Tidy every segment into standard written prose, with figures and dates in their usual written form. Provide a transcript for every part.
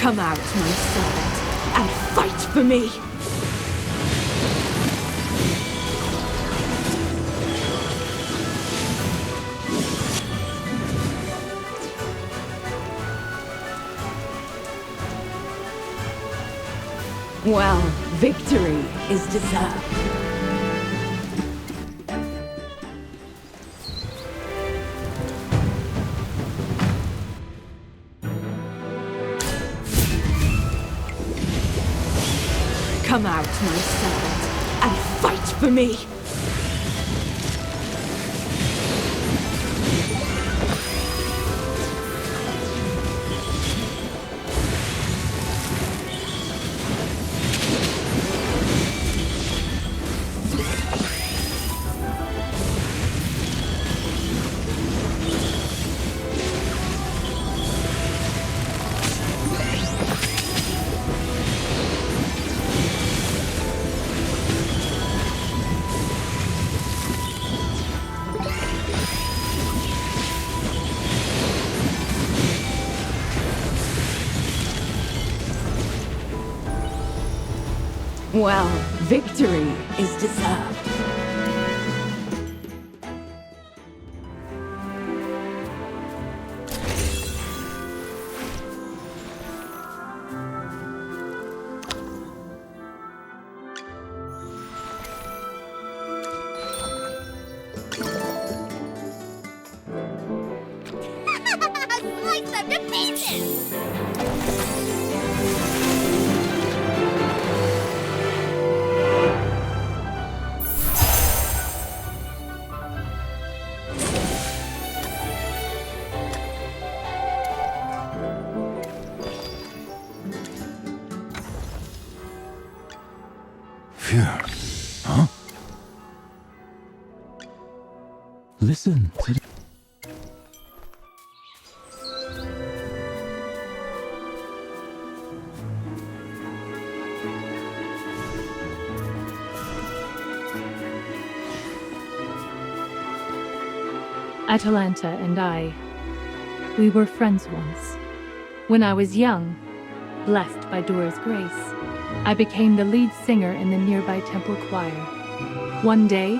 Come out, my servant, and fight for me! Well, victory is deserved. Come out, my servant, and fight for me! Well, victory is deserved. Slice them to pieces! Huh? Listen to... Atalanta and I, we were friends once. When I was young, blessed by Dora's grace, I became the lead singer in the nearby temple choir. One day,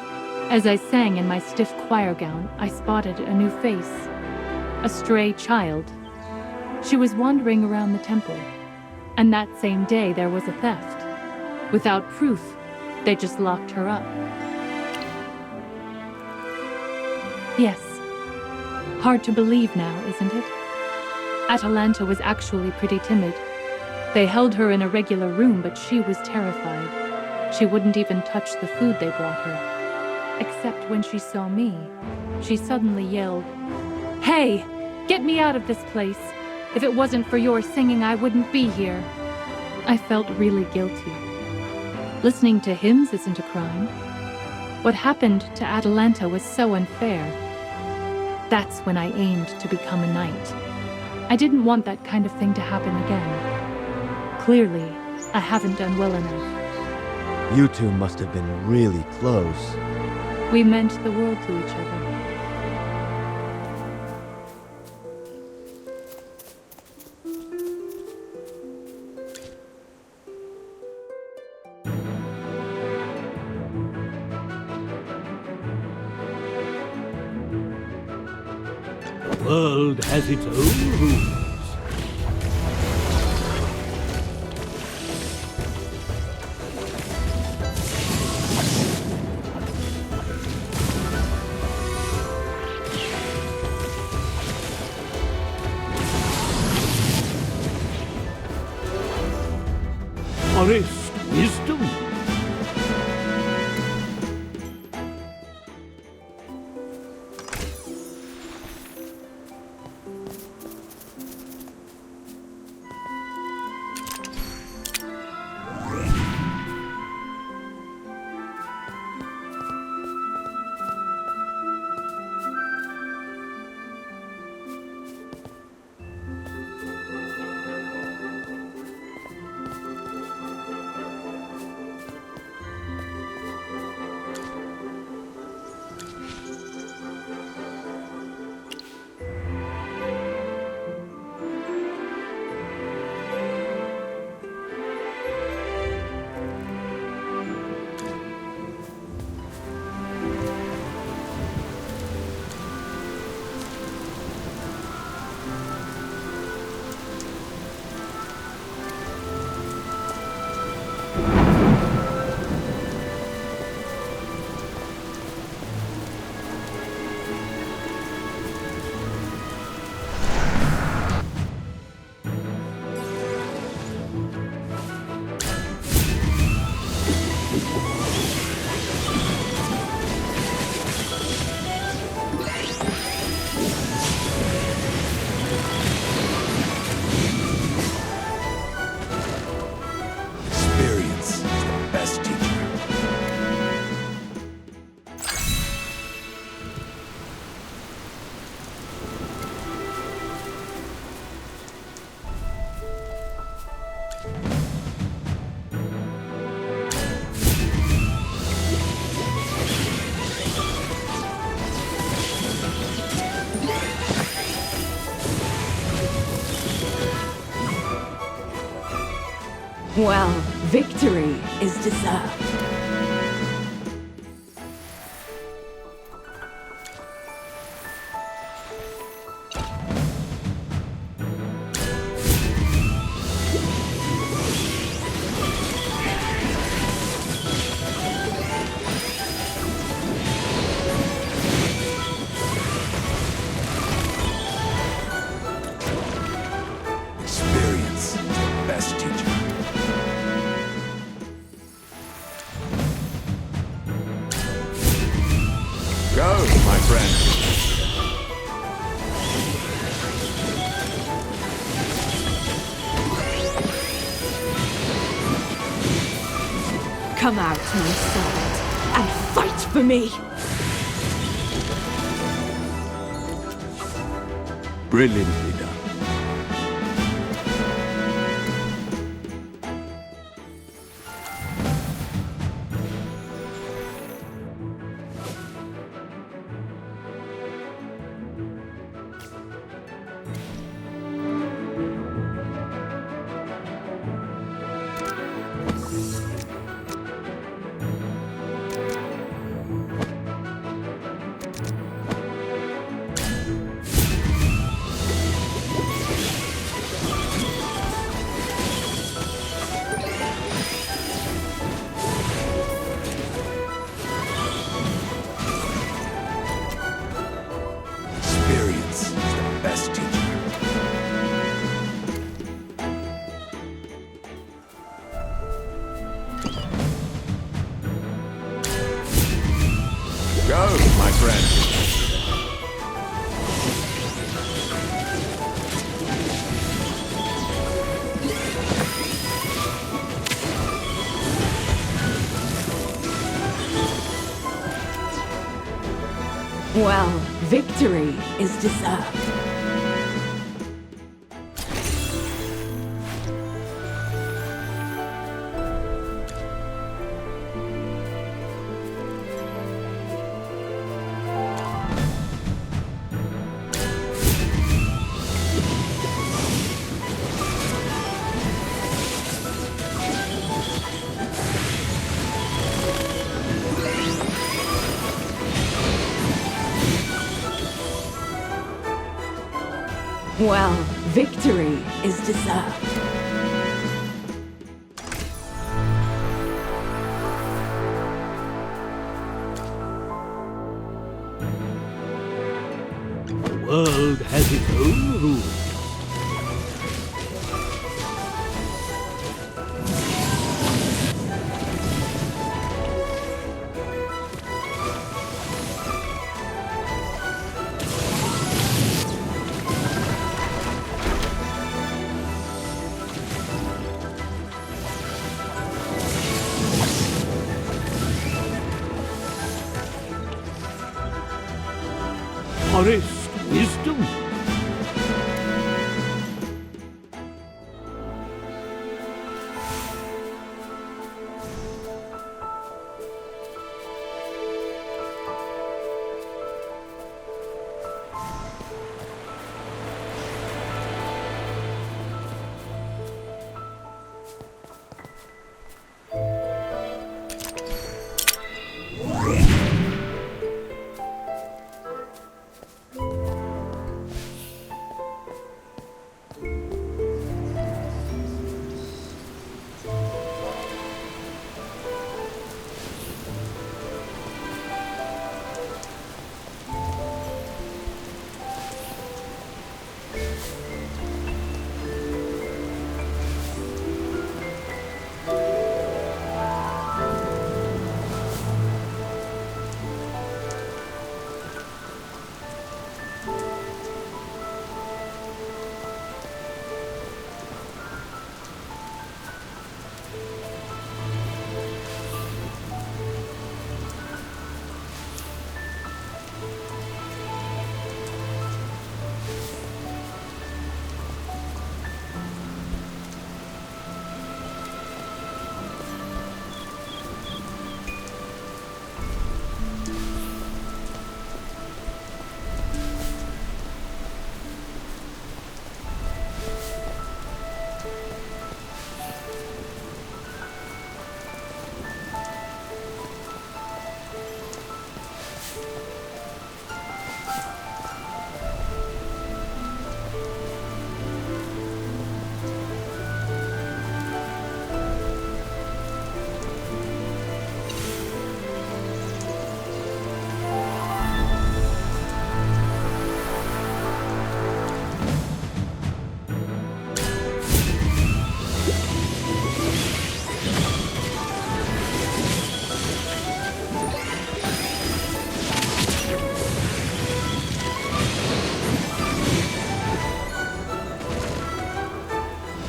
as I sang in my stiff choir gown, I spotted a new face, a stray child. She was wandering around the temple, and that same day there was a theft. Without proof, they just locked her up. Yes. Hard to believe now, isn't it? Atalanta was actually pretty timid. They held her in a regular room, but she was terrified. She wouldn't even touch the food they brought her. Except when she saw me, she suddenly yelled, "Hey! Get me out of this place! If it wasn't for your singing, I wouldn't be here." I felt really guilty. Listening to hymns isn't a crime. What happened to Atalanta was so unfair. That's when I aimed to become a knight. I didn't want that kind of thing to happen again. Clearly, I haven't done well enough. You two must have been really close. We meant the world to each other. The world has its own rules. Forest wisdom. Well, victory is deserved. Experience is the best teacher. Go, my friend. Come out, my servant, and fight for me! Brilliantly done. Experience is the best teacher. Go, my friend. Well, victory is deserved. Well, victory is deserved. The world has its own rules. Forest wisdom.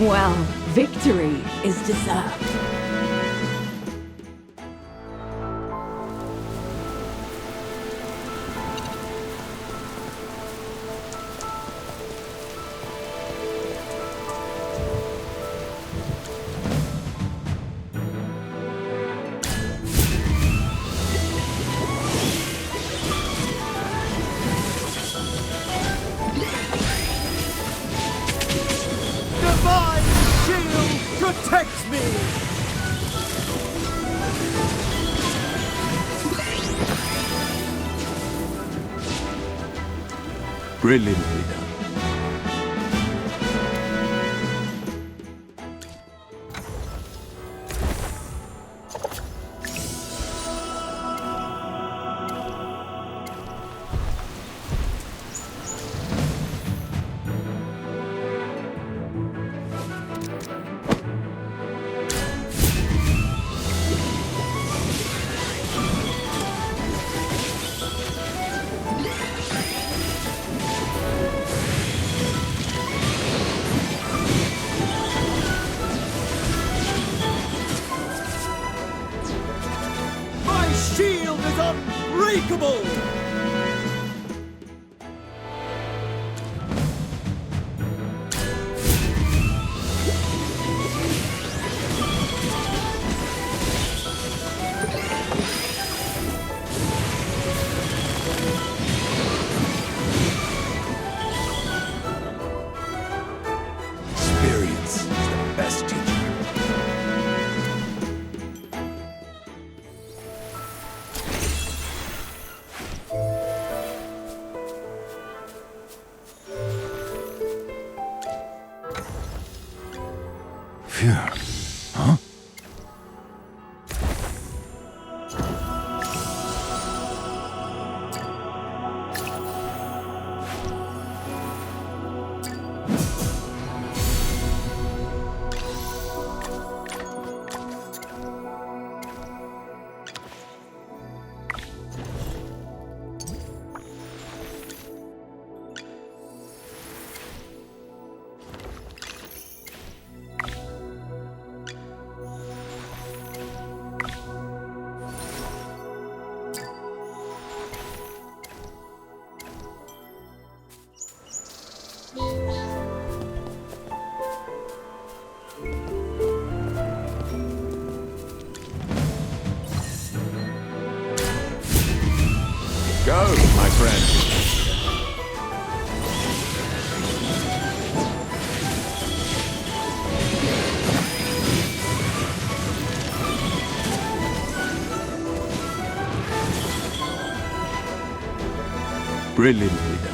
Well, victory is deserved. Divine shield protects me! Brilliantly done. My shield is unbreakable! Experience is the best teacher. Phew. Huh? Go, my friend. Brilliantly done.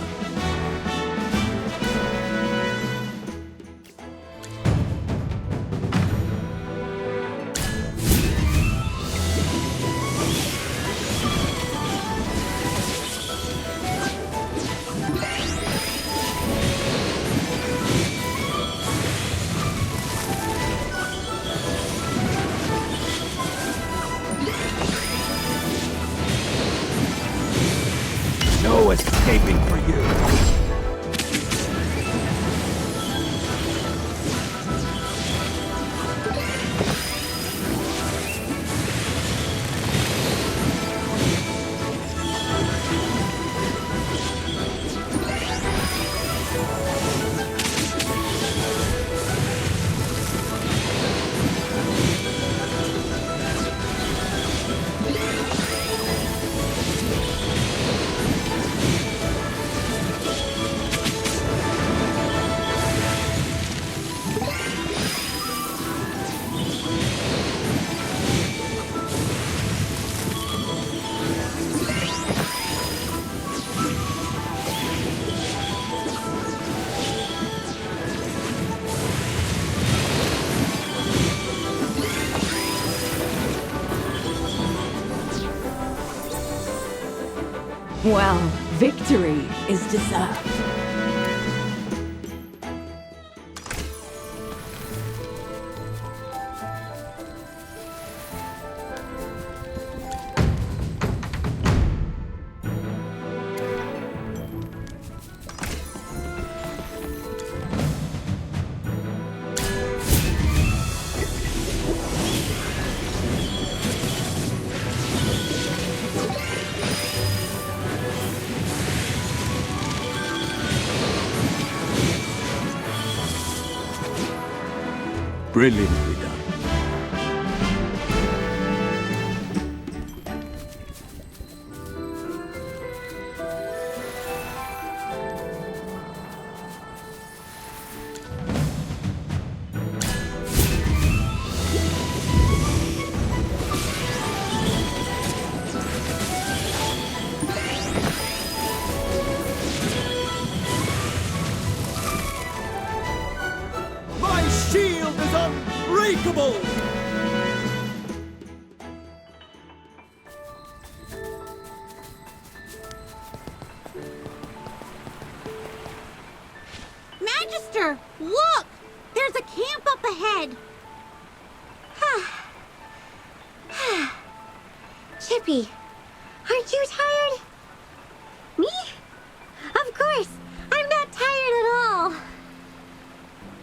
No escaping for you. Well, victory is deserved. Brilliantly done. My shield is unbreakable! Magister, look! There's a camp up ahead. Chippy, aren't you tired? Me? Of course. I'm not tired at all.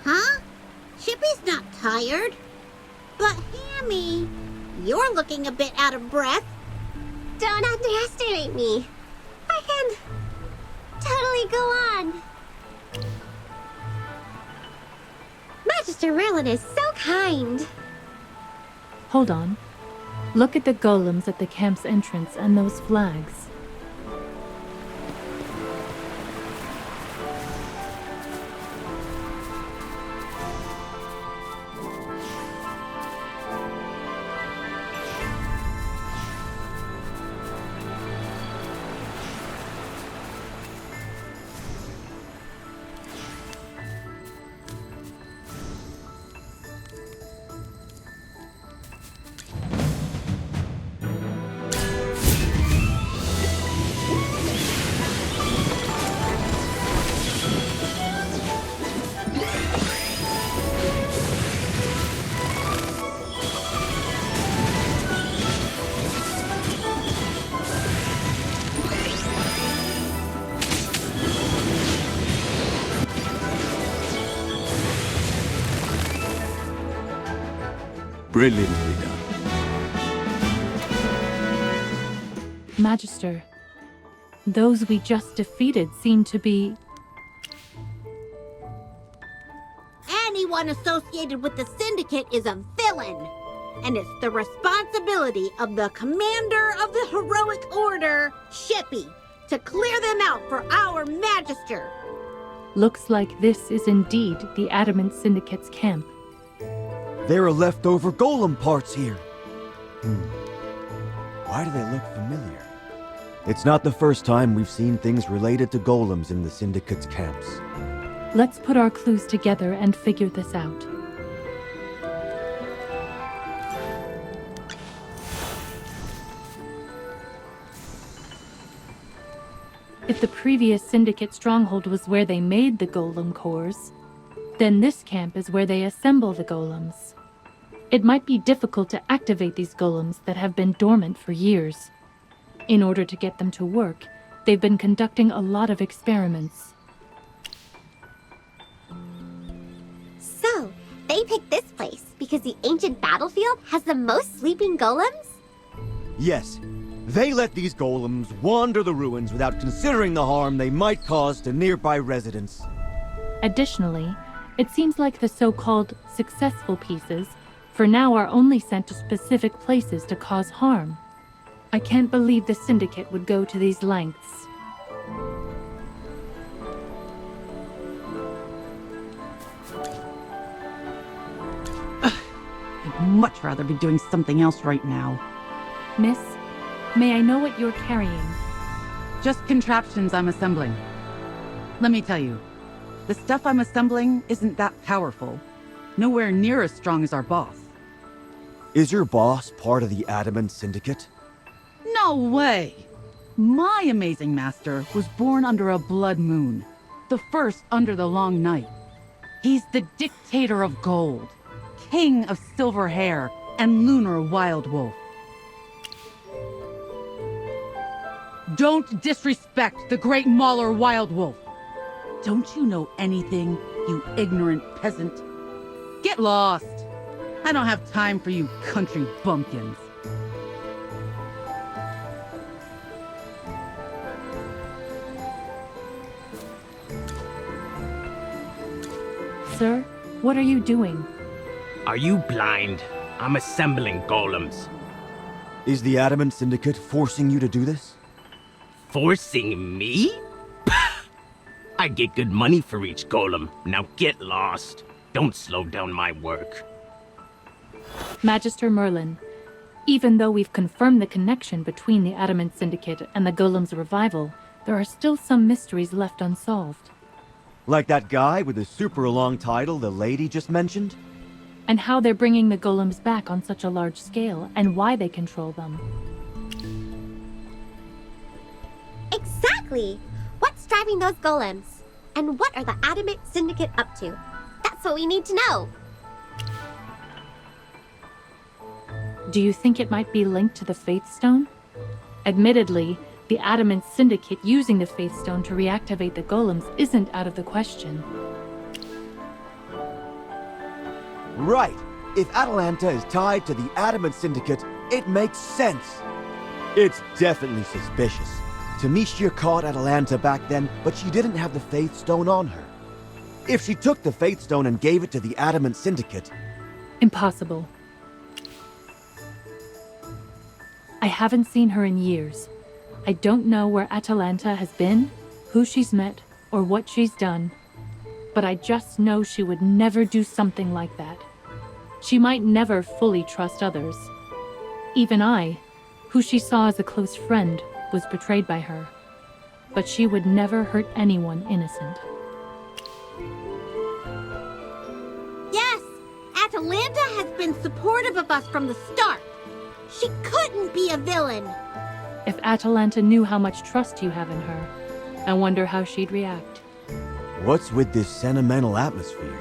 Huh? Chippy's not tired. But Hammy, you're looking a bit out of breath. Don't underestimate me. I can totally go on. Magister Merlin is so kind. Hold on. Look at the golems at the camp's entrance and those flags. Brilliantly done. Magister, those we just defeated seem to be... Anyone associated with the Syndicate is a villain. And it's the responsibility of the commander of the heroic order, Shippy, to clear them out for our Magister. Looks like this is indeed the Adamant Syndicate's camp. There are leftover golem parts here. Why do they look familiar? It's not the first time we've seen things related to golems in the Syndicate's camps. Let's put our clues together and figure this out. If the previous Syndicate stronghold was where they made the golem cores, then this camp is where they assemble the golems. It might be difficult to activate these golems that have been dormant for years. In order to get them to work, they've been conducting a lot of experiments. So, they picked this place because the ancient battlefield has the most sleeping golems? Yes, they let these golems wander the ruins without considering the harm they might cause to nearby residents. Additionally, it seems like the so-called successful pieces for now are only sent to specific places to cause harm. I can't believe the Syndicate would go to these lengths. I'd much rather be doing something else right now. Miss, may I know what you're carrying? Just contraptions I'm assembling. Let me tell you, the stuff I'm assembling isn't that powerful. Nowhere near as strong as our boss. Is your boss part of the Adamant Syndicate? No way! My amazing master was born under a blood moon. The first under the long night. He's the dictator of gold, king of silver hair, and lunar wild wolf. Don't disrespect the great Mauler wild wolf. Don't you know anything, you ignorant peasant? Get lost. I don't have time for you country bumpkins. Sir, what are you doing? Are you blind? I'm assembling golems. Is the Adamant Syndicate forcing you to do this? Forcing me? I get good money for each golem. Now get lost. Don't slow down my work. Magister Merlin, even though we've confirmed the connection between the Adamant Syndicate and the Golem's revival, there are still some mysteries left unsolved. Like that guy with the super long title the lady just mentioned? And how they're bringing the Golems back on such a large scale, and why they control them. Exactly! What's driving those golems? And what are the Adamant Syndicate up to? That's what we need to know! Do you think it might be linked to the Faith Stone? Admittedly, the Adamant Syndicate using the Faith Stone to reactivate the Golems isn't out of the question. Right! If Atalanta is tied to the Adamant Syndicate, it makes sense! It's definitely suspicious. Tamisha caught Atalanta back then, but she didn't have the Faith Stone on her. If she took the Faith Stone and gave it to the Adamant Syndicate... Impossible. I haven't seen her in years. I don't know where Atalanta has been, who she's met, or what she's done. But I just know she would never do something like that. She might never fully trust others. Even I, who she saw as a close friend, was betrayed by her. But she would never hurt anyone innocent. Yes! Atalanta has been supportive of us from the start. She couldn't be a villain! If Atalanta knew how much trust you have in her, I wonder how she'd react. What's with this sentimental atmosphere?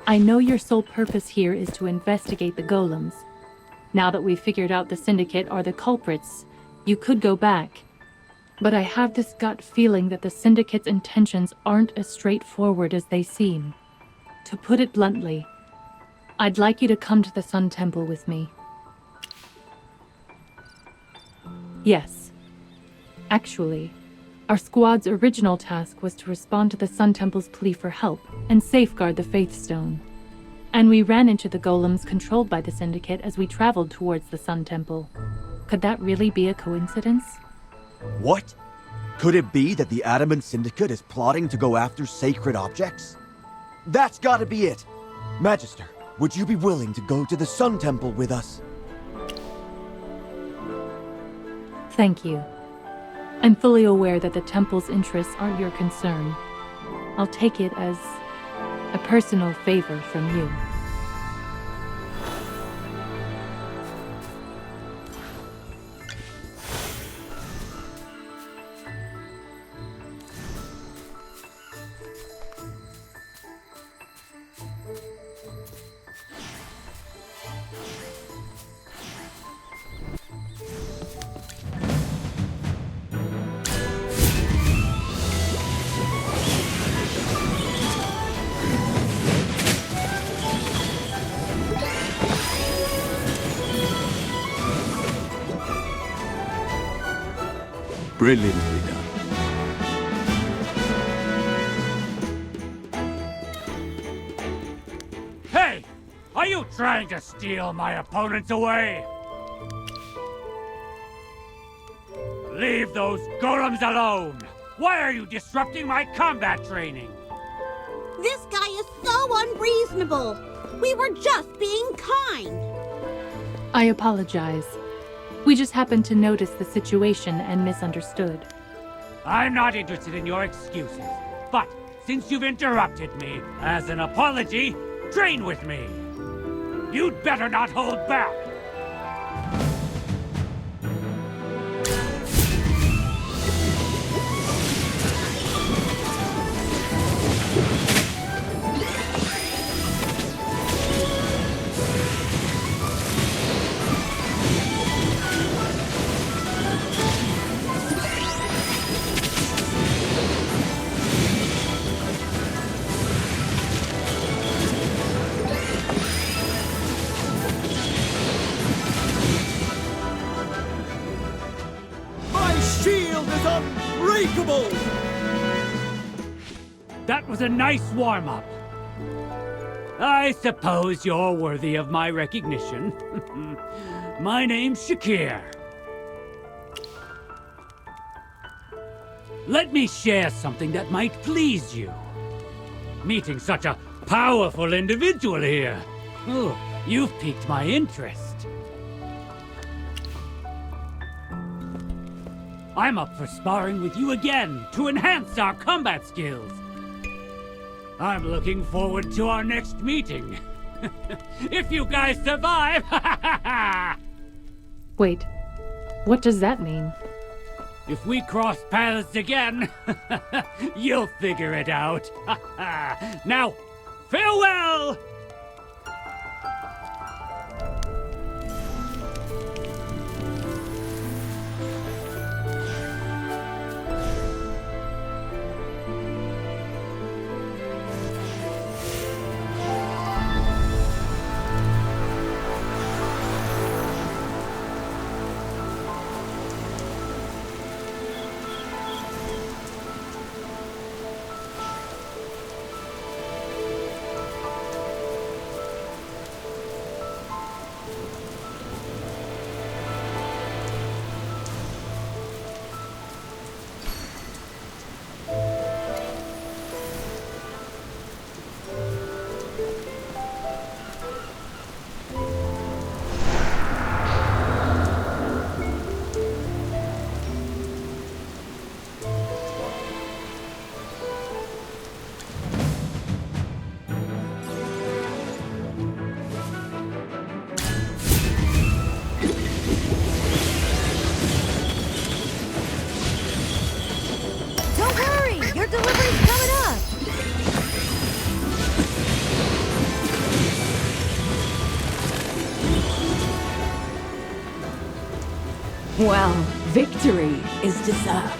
I know your sole purpose here is to investigate the Golems. Now that we've figured out the Syndicate are the culprits, you could go back. But I have this gut feeling that the Syndicate's intentions aren't as straightforward as they seem. To put it bluntly, I'd like you to come to the Sun Temple with me. Yes. Actually, our squad's original task was to respond to the Sun Temple's plea for help and safeguard the Faith Stone. And we ran into the Golems controlled by the Syndicate as we traveled towards the Sun Temple. Could that really be a coincidence? What? Could it be that the Adamant Syndicate is plotting to go after sacred objects? That's gotta be it! Magister, would you be willing to go to the Sun Temple with us? Thank you. I'm fully aware that the Temple's interests aren't your concern. I'll take it as a personal favor from you. Brilliantly done. Hey! Are you trying to steal my opponents away? Leave those golems alone! Why are you disrupting my combat training? This guy is so unreasonable! We were just being kind! I apologize. We just happened to notice the situation and misunderstood. I'm not interested in your excuses, but since you've interrupted me, as an apology, train with me! You'd better not hold back! is unbreakable! That was a nice warm-up. I suppose you're worthy of my recognition. My name's Shakir. Let me share something that might please you. Meeting such a powerful individual here. Oh, you've piqued my interest. I'm up for sparring with you again to enhance our combat skills. I'm looking forward to our next meeting. If you guys survive! Wait, what does that mean? If we cross paths again, you'll figure it out. Now, farewell! Don't worry, your delivery's coming up. Well, victory is deserved.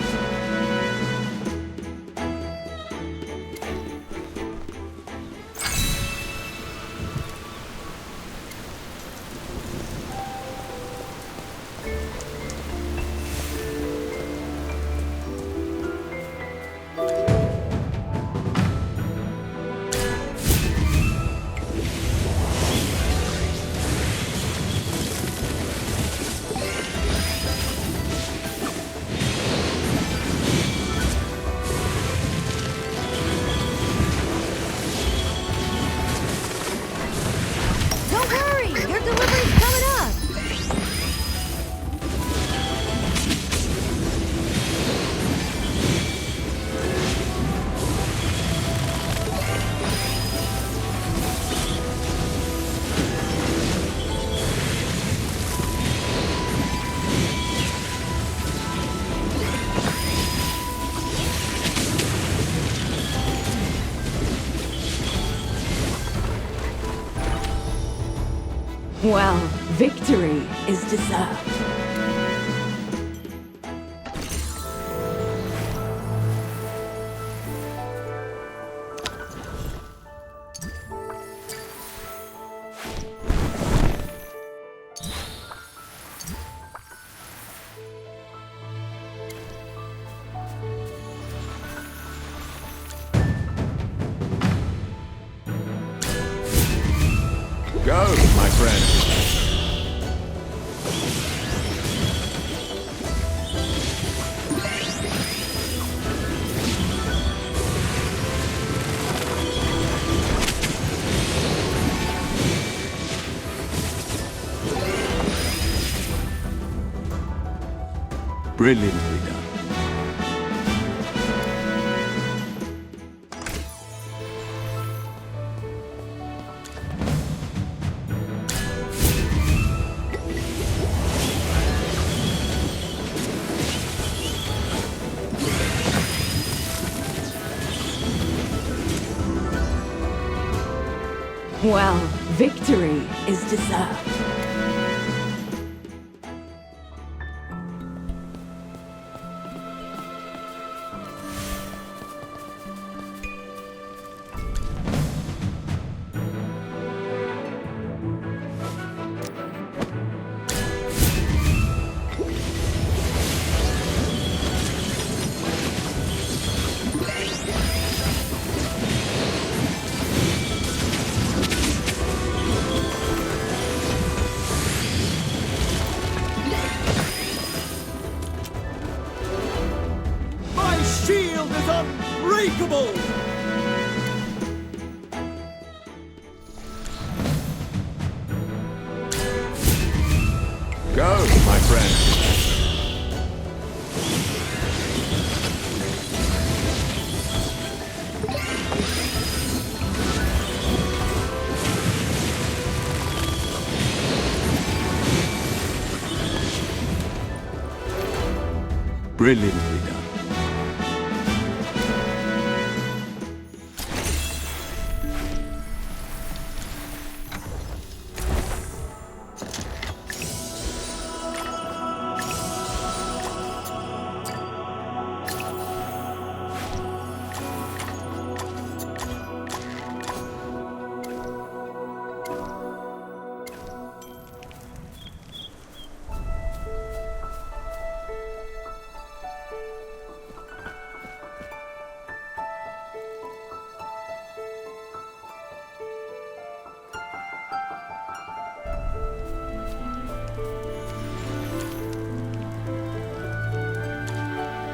Don't worry, your delivery's coming up. Well, victory is deserved. Go, my friend. Brilliantly done. Well, victory is deserved. unbreakable! Go, my friend. Brilliantly done.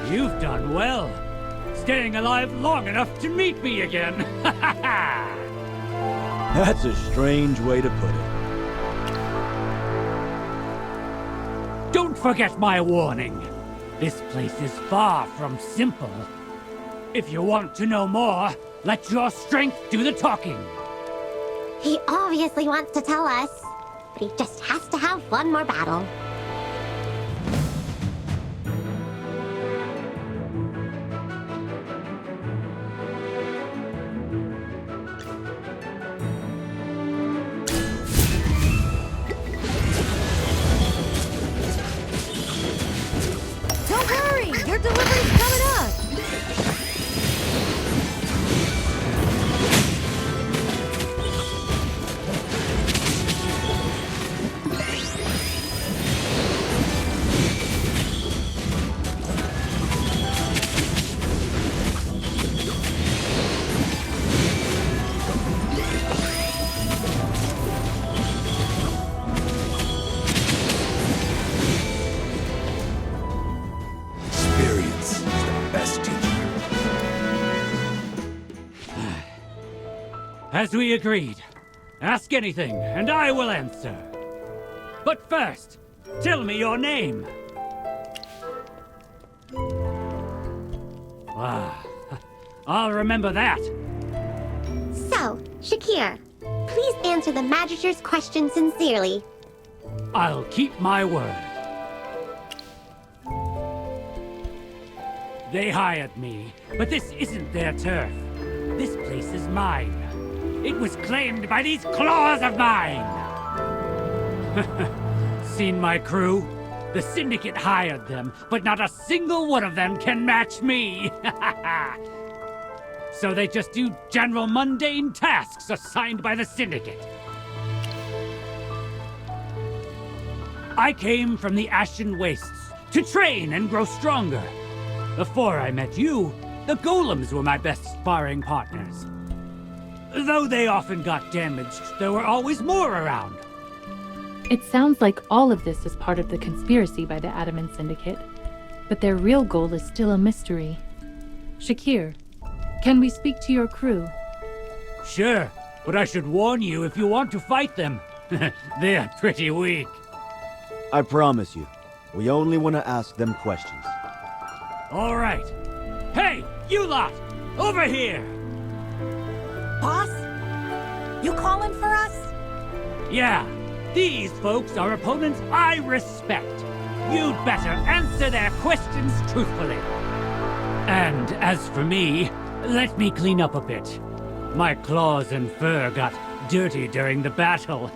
You've done well. Staying alive long enough to meet me again. Ha ha ha! That's a strange way to put it. Don't forget my warning. This place is far from simple. If you want to know more, let your strength do the talking. He obviously wants to tell us, but he just has to have one more battle. Don't worry! Your delivery's coming up! Experience is the best teacher. As we agreed, ask anything and I will answer. But first, tell me your name. Ah, I'll remember that. So, Shakir, please answer the Magister's question sincerely. I'll keep my word. They hired me, but this isn't their turf. This place is mine. It was claimed by these claws of mine. Seen my crew? The Syndicate hired them, but not a single one of them can match me. So they just do general mundane tasks assigned by the Syndicate. I came from the Ashen Wastes to train and grow stronger. Before I met you, the golems were my best sparring partners. Though they often got damaged, there were always more around. It sounds like all of this is part of the conspiracy by the Adamant Syndicate, but their real goal is still a mystery. Shakir, can we speak to your crew? Sure, but I should warn you if you want to fight them. They're pretty weak. I promise you, we only want to ask them questions. All right. Hey, you lot! Over here! Boss? You calling for us? Yeah, these folks are opponents I respect. You'd better answer their questions truthfully. And as for me, let me clean up a bit. My claws and fur got dirty during the battle.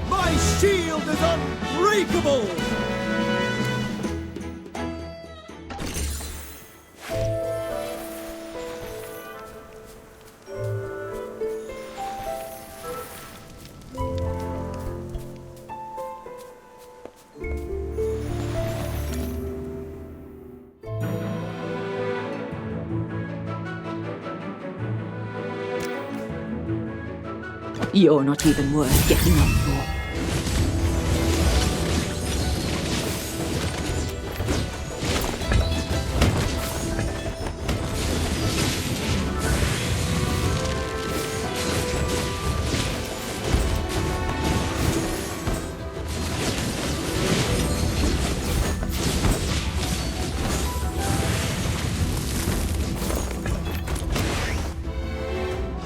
My shield is unbreakable! You're not even worth getting up for.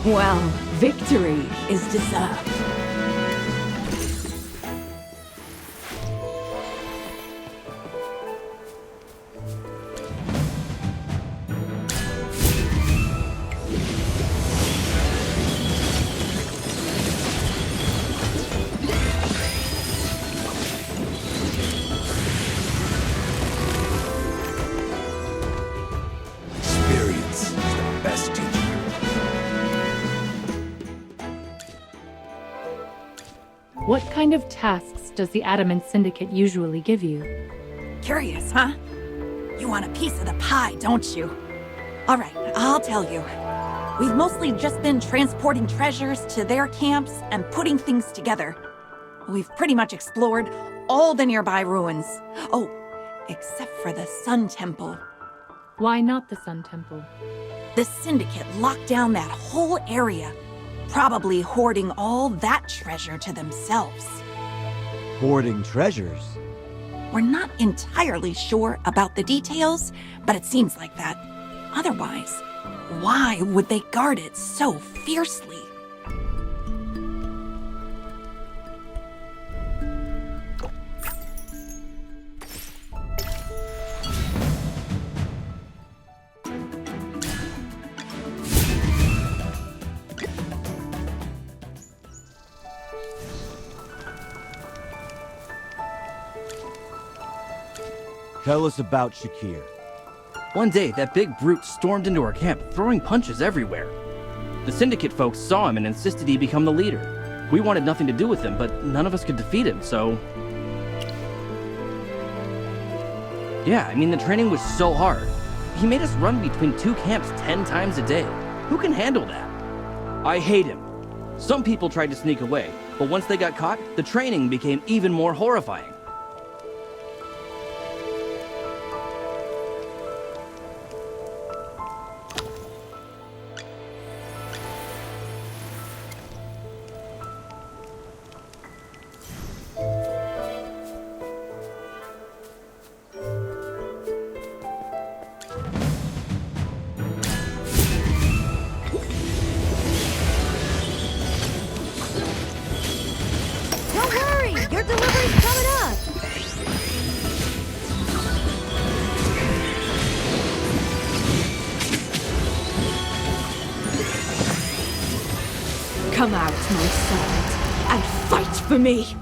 Well, victory is deserved. Experience is the best teacher. What kind of tasks does the Adamant Syndicate usually give you? Curious, huh? You want a piece of the pie, don't you? All right, I'll tell you. We've mostly just been transporting treasures to their camps and putting things together. We've pretty much explored all the nearby ruins. Oh, except for the Sun Temple. Why not the Sun Temple? The Syndicate locked down that whole area, probably hoarding all that treasure to themselves. Hoarding treasures? We're not entirely sure about the details, but it seems like that. Otherwise, why would they guard it so fiercely? Tell us about Shakir. One day, that big brute stormed into our camp, throwing punches everywhere. The Syndicate folks saw him and insisted he become the leader. We wanted nothing to do with him, but none of us could defeat him, so... Yeah, I mean, the training was so hard. He made us run between 2 camps 10 times a day. Who can handle that? I hate him. Some people tried to sneak away, but once they got caught, the training became even more horrifying. Don't worry, your delivery's coming up. Come out, my servant, and fight for me!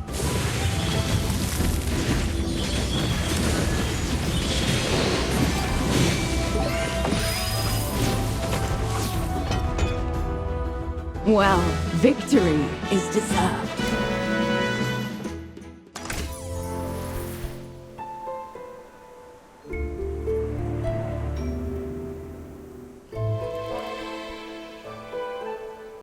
Well, victory is deserved.